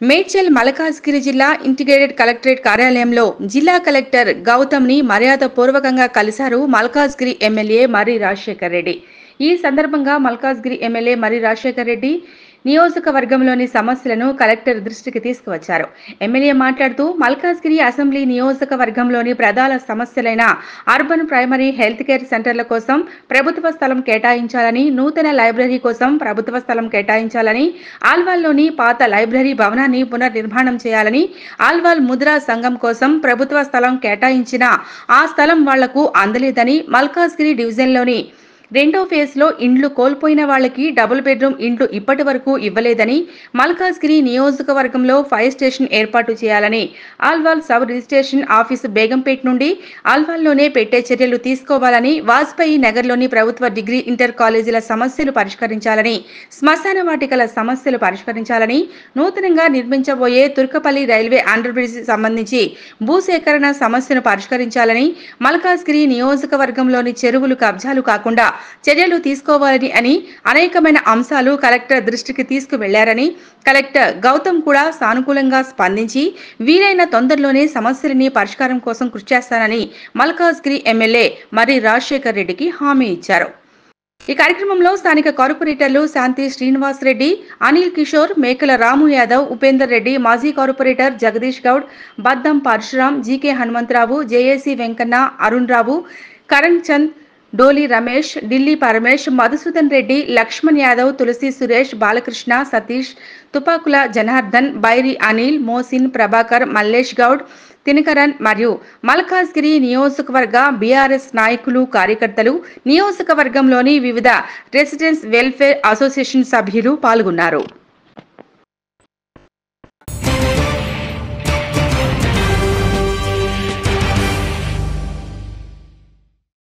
మేడ్చల్ మల్కాజ్గిరి జిల్లా integrated collectorate కార్యాలయంలో జిల్లా కలెక్టర్ గౌతమ్ని మర్యాదపూర్వకంగా కలిశారు మల్కాజ్గిరి ఎమ్మెల్యే మర్రి రాజశేఖర్ రెడ్డి. ఈ సందర్భంగా మల్కాజ్గిరి ఎమ్మెల్యే మర్రి రాజశేఖర్ రెడ్డి నియోజకవర్గంలోని సమస్యలను కలెక్టర్ దృష్టికి తీసుకువచ్చారు. ఎమ్మెల్యే మాట్లాడుతూ మల్కాజ్గిరి అసెంబ్లీ నియోజకవర్గంలోని ప్రధాన సమస్యలైన అర్బన్ ప్రైమరీ హెల్త్ కేర్ సెంటర్ల కోసం ప్రభుత్వ స్థలం కేటాయించాలని, నూతన లైబ్రరీ కోసం ప్రభుత్వ స్థలం కేటాయించాలని, ఆల్వాల్లోని పాత లైబ్రరీ భవనాన్ని పునర్నిర్మాణం చేయాలని, ఆల్వాల్ ముద్రా సంఘం కోసం ప్రభుత్వ స్థలం కేటాయించినా ఆ స్థలం వాళ్లకు అందలేదని, మల్కాజ్గిరి డివిజన్లోని రెండో ఫేజ్లో ఇండ్లు కోల్పోయిన వాళ్ళకి డబుల్ బెడ్రూమ్ ఇండ్లు ఇప్పటి వరకు ఇవ్వలేదని, మల్కాజ్గిరి నియోజకవర్గంలో ఫైర్ స్టేషన్ ఏర్పాటు చేయాలని, Alwal sub registration office Begumpet నుండి ఆల్వాల్లోనే పెట్టే చర్యలు తీసుకోవాలని, వాజ్పేయి నగర్లోని ప్రభుత్వ డిగ్రీ ఇంటర్ కాలేజీల సమస్యలు పరిష్కరించాలని, శ్మశాన వాటికల సమస్యలు పరిష్కరించాలని, నూతనంగా నిర్మించబోయే తుర్కపల్లి రైల్వే అండర్ బ్రిడ్జ్ సంబంధించి భూసేకరణ సమస్యను పరిష్కరించాలని, మల్కాజ్గిరి నియోజకవర్గంలోని చెరువులు కబ్జాలు కాకుండా చర్యలు తీసుకోవాలని అని అనేకమైన అంశాలు కలెక్టర్ దృష్టికి తీసుకువెళ్లారని, కలెక్టర్ గౌతమ్ కూడా సానుకూలంగా స్పందించి వీలైన తొందరలోనే సమస్యలని పరిష్కారం కోసం కృషి చేస్తానని మల్కాజ్గిరి ఎమ్మెల్యే మర్రి రాజశేఖర్ రెడ్డికి హామీ ఇచ్చారు. ఈ కార్యక్రమంలో స్థానిక కార్పొరేటర్లు శాంతి శ్రీనివాస్ రెడ్డి, అనిల్ కిషోర్, మేకల రాము యాదవ్, ఉపేందర్ రెడ్డి, మాజీ కార్పొరేటర్ జగదీష్ గౌడ్, బద్దం పరశురాం, జీకే హనుమంతరావు, జేఏసీ వెంకన్న, అరుణ్ రావు, కరణ్ చంద్, డోలి రమేష్, ఢిల్లీ పరమేష్, మధుసూదన్ రెడ్డి, లక్ష్మణ్ యాదవ్, తులసి సురేష్, బాలకృష్ణ, సతీష్, తుపాకుల జనార్దన్, బైరి అనిల్, మోసిన్, ప్రభాకర్, మల్లేష్ గౌడ్, తినకరన్ మరియు మల్కాజ్గిరి నియోజకవర్గ బీఆర్ఎస్ నాయకులు, కార్యకర్తలు, నియోజకవర్గంలోని వివిధ రెసిడెన్స్ వెల్ఫేర్ అసోసియేషన్ సభ్యులు పాల్గొన్నారు.